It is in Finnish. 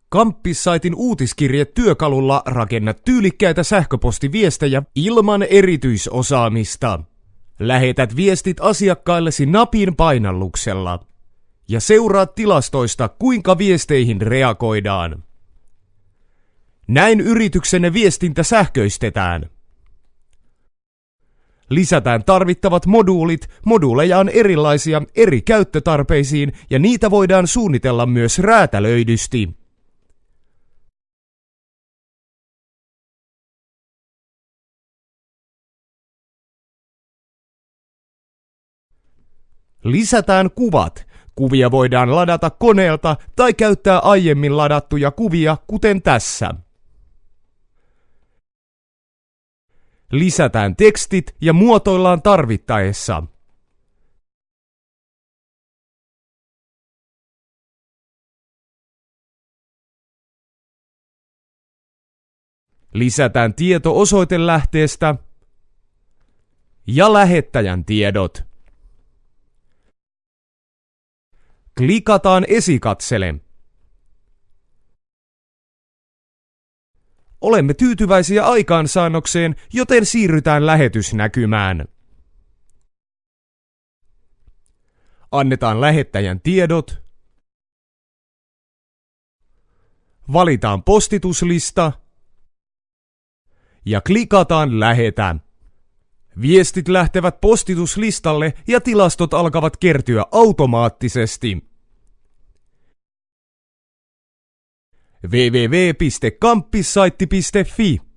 Kamppis-saitin uutiskirje-työkalulla rakenna tyylikkäitä sähköpostiviestejä ilman erityisosaamista. Lähetät viestit asiakkaillesi napin painalluksella. Ja seuraat tilastoista, kuinka viesteihin reagoidaan. Näin yrityksenne viestintä sähköistetään. Lisätään tarvittavat moduulit. Moduuleja on erilaisia eri käyttötarpeisiin ja niitä voidaan suunnitella myös räätälöidysti. Lisätään kuvat. Kuvia voidaan ladata koneelta tai käyttää aiemmin ladattuja kuvia, kuten tässä. Lisätään tekstit ja muotoillaan tarvittaessa. Lisätään tieto osoitelähteestä ja lähettäjän tiedot. Klikataan esikatsele. Olemme tyytyväisiä aikaansaannokseen, joten siirrytään lähetysnäkymään. Annetaan lähettäjän tiedot. Valitaan postituslista. Ja klikataan lähetä. Viestit lähtevät postituslistalle ja tilastot alkavat kertyä automaattisesti. www.kamppissaitti.fi